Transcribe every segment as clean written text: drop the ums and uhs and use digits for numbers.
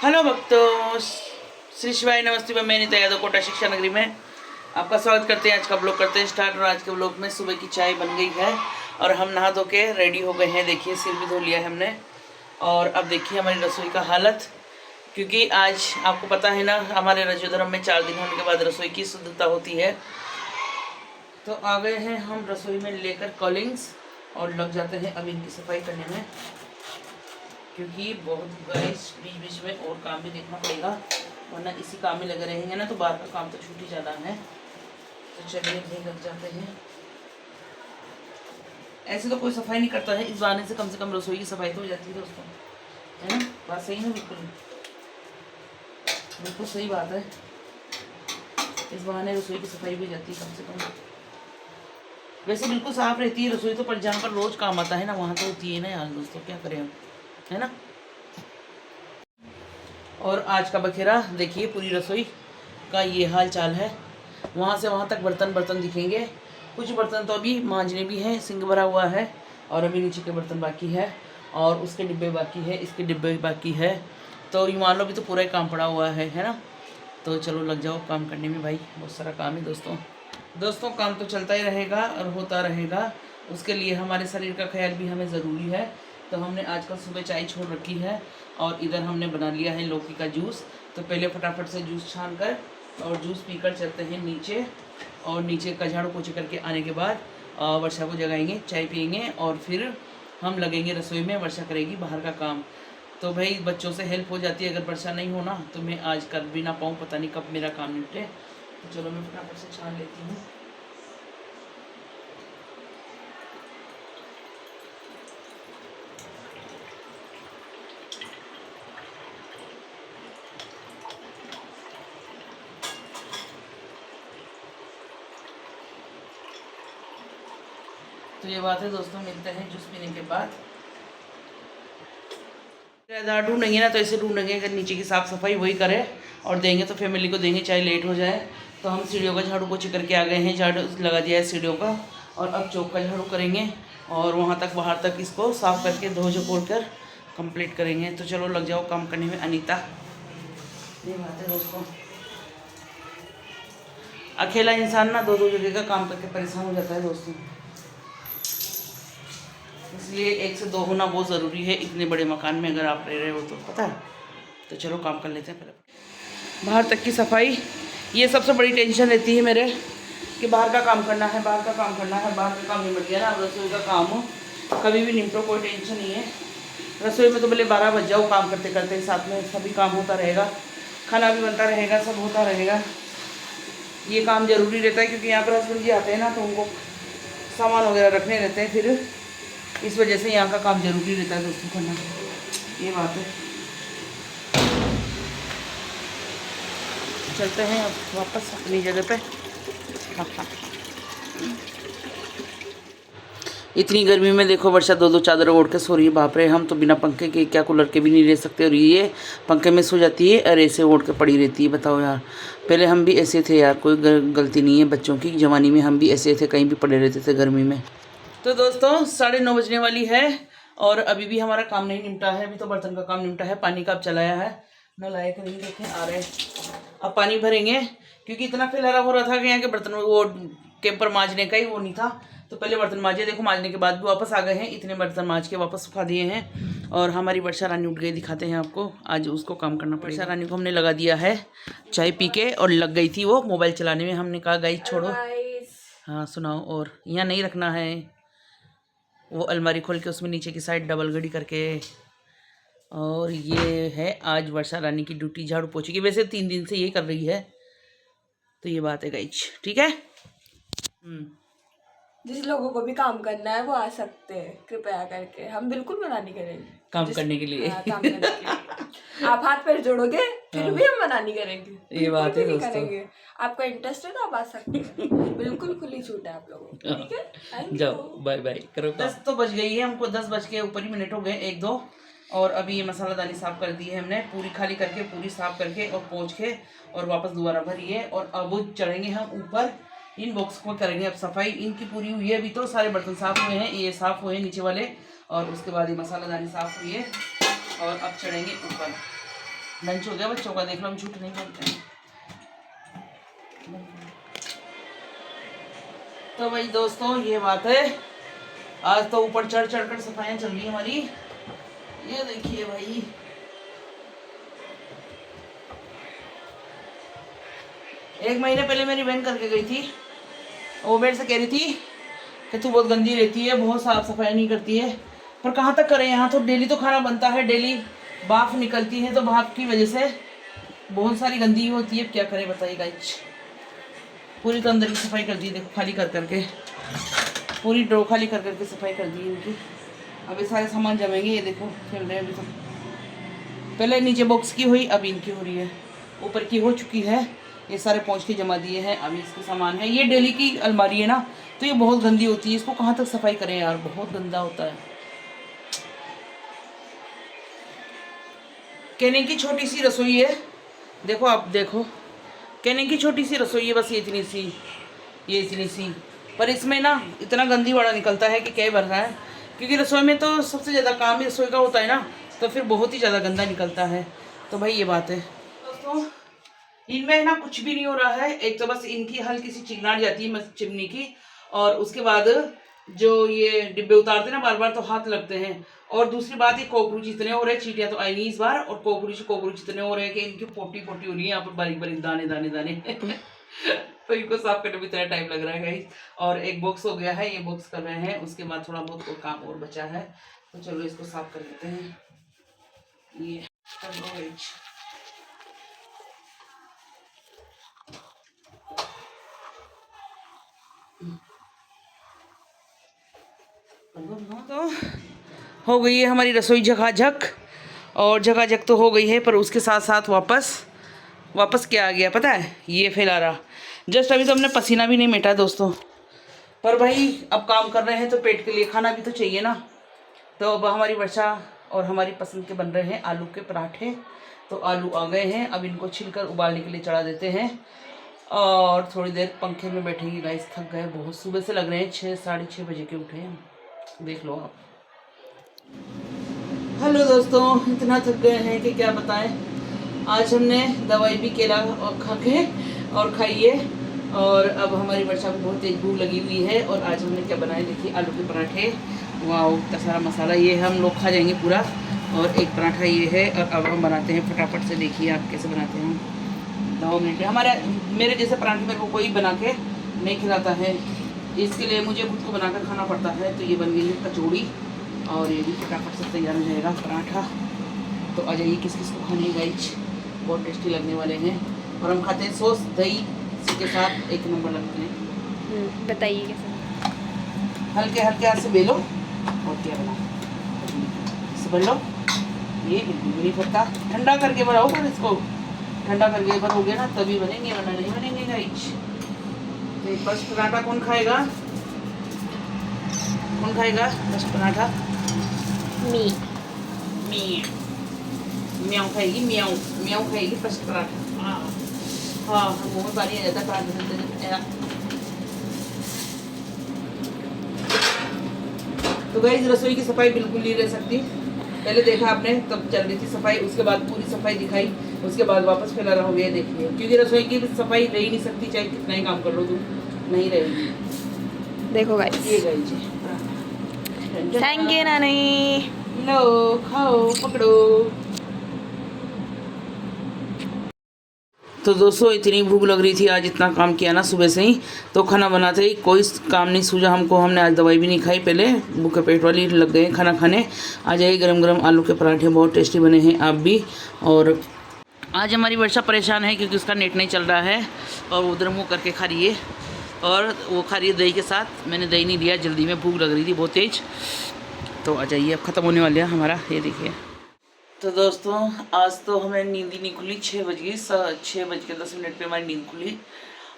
Hello भक्तों, श्री शिवाय नमस्ते। मैं नीता यादव कोटा शिक्षा नगरी में आपका स्वागत करते हैं। आज का ब्लॉग करते हैं स्टार्ट। और आज के ब्लॉग में सुबह की चाय बन गई है और हम नहा धो के रेडी हो गए हैं। देखिए सिर भी धो लिया है हमने। और अब देखिए हमारी रसोई का हालत, क्योंकि आज आपको पता है ना, हमारे रजो धर्म में 4 दिन होने के बाद रसोई की शुद्धता होती है। तो आ गए हैं हम रसोई में लेकर कॉलिंग्स और लग जाते हैं अब इनकी सफाई करने में, क्योंकि बहुत गैस बीच बीच में और काम भी देखना पड़ेगा, वरना इसी काम में लगे रहेंगे ना तो बाहर का काम तो छूट ही जाना है। तो चलिए नहीं लग जाते हैं। ऐसे तो कोई सफाई नहीं करता है, इस बहाने से कम रसोई की सफाई तो हो जाती है दोस्तों, है ना? बात सही है, बिल्कुल बिल्कुल सही बात है। इस बहाने रसोई की सफाई भी हो जाती है कम से कम। वैसे बिल्कुल साफ रहती है रसोई तो, पर जहाँ पर रोज काम आता है ना वहाँ तो होती है ना यार दोस्तों, क्या करें हम, है ना? और आज का बखेरा देखिए, पूरी रसोई का ये हाल चाल है। वहाँ से वहाँ तक बर्तन दिखेंगे। कुछ बर्तन तो अभी मांजने भी हैं, सिंक भरा हुआ है और अभी नीचे के बर्तन बाकी है और उसके डिब्बे बाकी है, इसके डिब्बे बाकी है। तो ये मान लो भी तो पूरा ही काम पड़ा हुआ है ना? तो चलो लग जाओ काम करने में भाई, बहुत सारा काम है दोस्तों। काम तो चलता ही रहेगा और होता रहेगा। उसके लिए हमारे शरीर का ख्याल भी हमें ज़रूरी है। तो हमने आजकल सुबह चाय छोड़ रखी है और इधर हमने बना लिया है लौकी का जूस। तो पहले फटाफट से जूस छान कर और जूस पीकर चलते हैं नीचे, और नीचे का झाड़ू पोछे करके आने के बाद वर्षा को जगाएंगे, चाय पियेंगे और फिर हम लगेंगे रसोई में। वर्षा करेगी बाहर का काम। तो भाई बच्चों से हेल्प हो जाती है, अगर वर्षा नहीं होना तो मैं आज कर भी ना पाऊँ, पता नहीं कब मेरा काम निपटे। तो चलो मैं फटाफट से छान लेती हूँ। तो ये बात है दोस्तों, मिलते हैं जूस पीने के बाद। किराएदार ढूंढेंगे ना तो ऐसे ढूंढेंगे, अगर नीचे की साफ़ सफाई वही करे और देंगे तो फैमिली को देंगे, चाहे लेट हो जाए। तो हम सीढ़ियों का झाड़ू पोछे करके आ गए हैं, झाड़ू लगा दिया है सीढ़ियों का, और अब चौक का झाड़ू करेंगे और वहाँ तक बाहर तक इसको साफ़ करके धो झपोड़ कर कंप्लीट करेंगे। तो चलो लग जाओ काम करने में अनीता। ये बात है दोस्तों, अकेला इंसान ना 2-2 जगह का काम करके परेशान हो जाता है दोस्तों, इसलिए 1 से 2 होना बहुत ज़रूरी है इतने बड़े मकान में अगर आप रह रहे हो तो, पता है। तो चलो काम कर लेते हैं पहले। बाहर तक की सफाई, ये सबसे बड़ी टेंशन रहती है मेरे, कि बाहर का काम करना है, बाहर का काम करना है। बाहर का काम निपट गया ना, अब रसोई का काम हो कभी भी निपटो, कोई टेंशन नहीं है। रसोई में तो भले 12 बज जाओ काम करते करते, साथ में सभी काम होता रहेगा, खाना भी बनता रहेगा, सब होता रहेगा। ये काम ज़रूरी रहता है, क्योंकि यहाँ पर हस्बैंड जी आते हैं ना तो उनको सामान वगैरह रखने रहते हैं, फिर इस वजह से यहाँ का काम जरूरी रहता है दोस्तों करना, ये बात है। चलते हैं अब वापस अपनी जगह पे। हाँ। इतनी गर्मी में देखो वर्षा 2-2 चादर ओढ़ के सो रही है। बाप रे, हम तो बिना पंखे के क्या कूलर के भी नहीं रह सकते, और ये पंखे में सो जाती है और ऐसे ओढ़ के पड़ी रहती है। बताओ यार, पहले हम भी ऐसे थे यार, कोई गलती नहीं है बच्चों की, जवानी में हम भी ऐसे थे, कहीं भी पड़े रहते थे गर्मी में। तो दोस्तों 9:30 बजने वाली है और अभी भी हमारा काम नहीं निपटा है। अभी तो बर्तन का काम निपटा है, पानी का अब चलाया है, नल आए कि नहीं देखें, आ रहे। अब पानी भरेंगे, क्योंकि इतना फैलारा हो रहा था कि यहाँ के बर्तन वो कैंपर मांजने का ही वो नहीं था। तो पहले बर्तन मांजे, देखो मांजने के बाद भी वापस आ गए हैं, इतने बर्तन मांज के वापस सुखा दिए हैं। और हमारी वर्षा रानी उठ गई, दिखाते हैं आपको, आज उसको काम करना पड़ेगा। वर्षा रानी को हमने लगा दिया है चाय पी के, और लग गई थी वो मोबाइल चलाने में। हमने कहा गाइस छोड़ो, हाँ सुनाओ, और यहाँ नहीं रखना है, वो अलमारी खोल के उसमें नीचे की साइड डबल घड़ी करके। और ये है आज वर्षा रानी की ड्यूटी, झाड़ू पोछे की। वैसे 3 दिन से यही कर रही है, तो ये बात है गाइज, ठीक है। जिस लोगों को भी काम करना है वो आ सकते हैं, कृपया करके। हम बिल्कुल मना नहीं करेंगे काम करने के लिए। काम करने के लिए। आप हाथ पैर जोड़ोगे फिर भी हम मना नहीं करेंगे, ये बात है दोस्तों। करेंगे। आपका इंटरेस्ट है तो आप आ सकते हैं, बिल्कुल खुली छूट है आप लोगों को, ठीक है। जाओ बाय बाय करो। 10 तो बज गई है, हमको 10 बज के ऊपर ही मिनट हो गए, 1-2। और अभी ये मसालादानी साफ़ कर दी है हमने, पूरी खाली करके, पूरी साफ़ करके और पोंछ के और वापस दोबारा भरी है। और अब चढ़ेंगे हम ऊपर, इन बॉक्स को करेंगे अब सफाई। इनकी पूरी हुई है, अभी तो सारे बर्तन साफ़ हुए हैं, ये साफ़ हुए हैं नीचे वाले, और उसके बाद ये मसालादानी साफ़ हुई है। और अब चढ़ेंगे ऊपर। लंच हो गया बच्चों का, देख लो हम झूठ नहीं बोलते हैं। तो भाई दोस्तों ये बात है, आज तो ऊपर चढ़ चढ़ कर सफाइयाँ चल रही है हमारी। ये देखिए भाई, एक महीने पहले मेरी बहन करके गई थी, वो मेरे से कह रही थी कि तू बहुत गंदी रहती है, बहुत साफ सफाई नहीं करती है। पर कहाँ तक करें, यहाँ तो डेली तो खाना बनता है, डेली भाप निकलती है, तो भाप की वजह से बहुत सारी गंदगी होती है। क्या करें बताइए गाइस। पूरी तो अंदर की सफाई कर दी, देखो खाली कर करके, पूरी ड्रो खाली कर करके सफाई कर दी इनकी। अब ये सारे सामान जमेंगे, ये देखो खेल रहे हैं अभी तो। पहले नीचे बॉक्स की हुई, अब इनकी हो रही है। ऊपर की हो चुकी है, ये सारे पहुँच के जमा दिए हैं। अभी इसके सामान है, ये डेली की अलमारी है ना, तो ये बहुत गंदी होती है, इसको कहाँ तक सफाई करें यार, बहुत गंदा होता है। कहने की छोटी सी रसोई है, देखो आप देखो, कहने की छोटी सी रसोई है, बस ये इतनी सी, ये इतनी सी, पर इसमें ना इतना गंदी वाड़ा निकलता है कि क्या भर रहा है। क्योंकि रसोई में तो सबसे ज़्यादा काम ही रसोई का होता है ना, तो फिर बहुत ही ज़्यादा गंदा निकलता है। तो भाई ये बात है दोस्तों, इनमें ना कुछ भी नहीं हो रहा है। एक तो बस इनकी हल्की सी चिकनाहट जाती है चिमनी की, और उसके बाद जो ये डिब्बे उतारते हैं ना बार बार, तो हाथ लगते हैं। और दूसरी बात, ये कॉकरोच इतने हो रहे हैं, चींटियां तो आई नहीं इस बार, और कॉकरोच इतने हो रहे हैं कि इनकी पोटी पोटी हो रही है यहाँ पर, बारीक बारीक दाने दाने दाने तो इनको साफ करने में इतना टाइम लग रहा है गाइस। और एक बॉक्स हो गया है, ये बॉक्स कर रहे हैं, उसके बाद थोड़ा बहुत काम और बचा है, तो चलो इसको साफ कर लेते हैं। ये कर लो गाइस। तो हो गई है हमारी रसोई झकाझक, और झकाझक तो हो गई है, पर उसके साथ साथ वापस क्या आ गया पता है, ये फैला रहा। जस्ट अभी तो हमने पसीना भी नहीं मिटा दोस्तों, पर भाई अब काम कर रहे हैं तो पेट के लिए खाना भी तो चाहिए ना। तो अब हमारी वर्षा और हमारी पसंद के बन रहे हैं आलू के पराठे। तो आलू आ गए हैं, अब इनको छिलकर उबालने के लिए चढ़ा देते हैं, और थोड़ी देर पंखे में बैठेंगे गाइस। थक गए बहुत, सुबह से लग रहे हैं 6 साढ़े 6 बजे के उठे हैं, देख लो आप। हेलो दोस्तों, इतना थक गए हैं कि क्या बताएं। आज हमने दवाई भी केला और खा के और खाई है, और अब हमारी वर्षा को बहुत तेज भूख लगी हुई है। और आज हमने क्या बनाया देखिए, आलू के पराठे। वाह, इतना सारा मसाला, ये हम लोग खा जाएंगे पूरा। और एक पराठा ये है, और अब हम बनाते हैं फटाफट से, देखिए आप कैसे बनाते हैं। 2 मिनट में मेरे जैसे पराठे मेरे को कोई बना के नहीं खिलाता है, इसके लिए मुझे खुद को बनाकर खाना पड़ता है। तो ये बन गई है कचौड़ी, और ये भी फटाफट से तैयार हो जाएगा पराठा। तो आ जाइए, किस किस को खाने गाइस, बहुत टेस्टी लगने वाले हैं। और हम खाते हैं सॉस दही, इसी के साथ एक नंबर लगते हैं। बताइए कैसे। हल्के हल्के हाथ से बेलो, और क्या बना इसे बेल लो, ये बिल्कुल भी नहीं फटता। ठंडा करके बनाओ, पर इसको ठंडा करके भरोगे ना तभी बनेंगे, वरना नहीं बनेंगे गाइस। तो फर्स्ट पराठा कौन खाएगा, कौन खाएगा फर्स्ट पराठा? मी म्याऊ खाएगी, म्याऊ खाएगी फर्स्ट पराठा। हाँ, मुँह में पानी आ जाता है पराठा। तो गाइस, रसोई की सफाई बिल्कुल नहीं रह सकती। पहले देखा आपने तब चल रही थी सफाई, उसके बाद पूरी सफाई दिखाई, उसके बाद वापस फैला रहा हो गया, देखिए। क्योंकि रसोई की सफाई रह ही नहीं सकती, चाहे कितना ही काम कर लो तुम, नहीं रहेगी। देखो गाइस, ये गाइस, थैंक यू नानी। लो खाओ, पकड़ो। तो दोस्तों, इतनी भूख लग रही थी, आज इतना काम किया ना सुबह से ही, तो खाना बनाते ही कोई काम नहीं सूझा हमको। हमने आज दवाई भी नहीं खाई, पहले भूखे पेट वाली लग गए खाना खाने। आ जाइए, गरम गरम आलू के पराठे बहुत टेस्टी बने हैं, आप भी। और आज हमारी वर्षा परेशान है क्योंकि उसका नेट नहीं चल रहा है, और उधर मुँह करके खा रही है, और वो खा रही है दही के साथ। मैंने दही नहीं लिया, जल्दी में भूख लग रही थी बहुत तेज। तो आ जाइए, अब ख़त्म होने वाला है हमारा, ये देखिए। तो दोस्तों, आज तो हमें नींद ही नहीं खुली, 6 बज गई, 6:10 पे हमारी नींद खुली,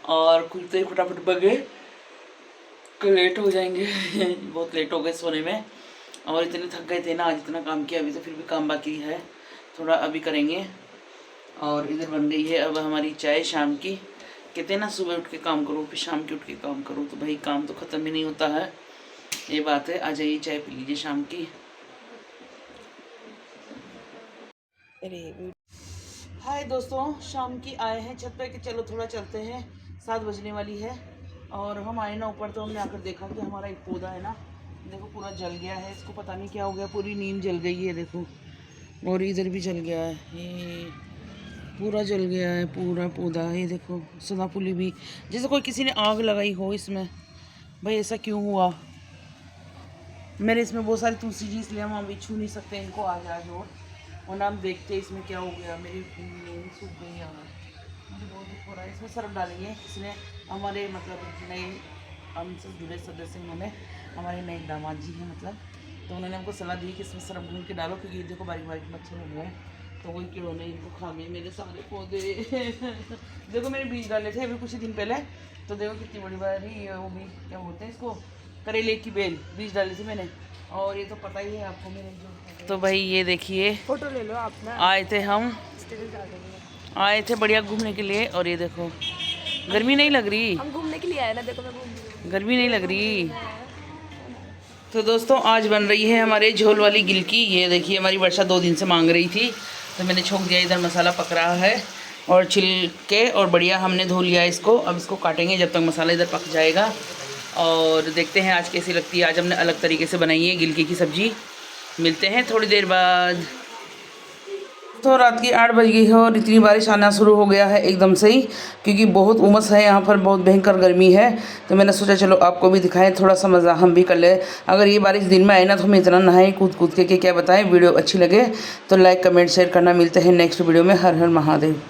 और खुलते ही फटाफट बगे कि लेट हो जाएंगे बहुत लेट हो गए सोने में। और इतने थक गए थे ना, आज इतना काम किया, अभी तो फिर भी काम बाकी है, थोड़ा अभी करेंगे। और इधर बन गई है अब हमारी चाय शाम की। कहते हैं ना, सुबह उठ के काम करो, फिर शाम के उठ के काम करो, तो भाई काम तो ख़त्म ही नहीं होता है, ये बात है। आ जाइए, चाय पी लीजिए शाम की। हाय दोस्तों, शाम की आए हैं छत पे कि चलो थोड़ा चलते हैं, 7 बजने वाली है। और हम आए ना ऊपर, तो हमने आकर देखा कि हमारा एक पौधा है ना, देखो पूरा जल गया है। इसको पता नहीं क्या हो गया, पूरी नींद जल गई है देखो। और इधर भी जल गया है, ये पूरा जल गया है पूरा पौधा। ये देखो सदाफुली भी, जैसे कोई किसी ने आग लगाई हो इसमें। भाई ऐसा क्यों हुआ? मेरे इसमें बहुत सारी तुलसी जी, इसलिए हम अभी छू नहीं सकते इनको आज और ना हम देखते इसमें क्या हो गया। मेरी नींद सूख गई यहाँ, मुझे बहुत दुख हो रहा है। इसमें सरफ डालेंगे, इसने हमारे मतलब नए हमसे जुड़े सदस्य, उन्होंने हमारे नए दामाद जी हैं मतलब, तो उन्होंने हमको सलाह दी कि इसमें सरफ ढूंढ के डालो, क्योंकि देखो बारीक बारीक मच्छर हो गए, तो वही कीड़ों ने इनको खा गए मेरे सारे पौधे। देखो मैंने बीज डाले थे अभी कुछ ही दिन पहले, तो देखो कितनी बड़ी बड़ी वो भी क्या बोलते हैं इसको, करेले की बेल, बीज डाली थी मैंने। और ये तो पता ही है आपको मेरे जो। तो भाई ये देखिए, फोटो ले लो आप ना, आए थे हम, आए थे बढ़िया घूमने के लिए। और ये देखो गर्मी नहीं लग रही, हम घूमने के लिए आए ना, देखो मैं घूम रही हूँ। गर्मी नहीं लग रही। तो दोस्तों आज बन रही है हमारे झोल वाली गिलकी। ये देखिए हमारी वर्षा 2 दिन से मांग रही थी, तो मैंने छोंक दिया। इधर मसाला पक रहा है और छिलके और बढ़िया हमने धो लिया इसको। अब इसको काटेंगे जब तक मसाला इधर पक जाएगा, और देखते हैं आज कैसी लगती है। आज हमने अलग तरीके से बनाई है गिलकी की सब्ज़ी। मिलते हैं थोड़ी देर बाद। तो रात की 8 बज गई है और इतनी बारिश आना शुरू हो गया है एकदम से ही, क्योंकि बहुत उमस है यहाँ पर, बहुत भयंकर गर्मी है। तो मैंने सोचा चलो आपको भी दिखाएं, थोड़ा सा मज़ा हम भी कर ले। अगर ये बारिश दिन में आए ना तो हम इतना नहाएं कूद कूद के क्या बताएं। वीडियो अच्छी लगे तो लाइक कमेंट शेयर करना। मिलते हैं नेक्स्ट वीडियो में। हर हर महादेव।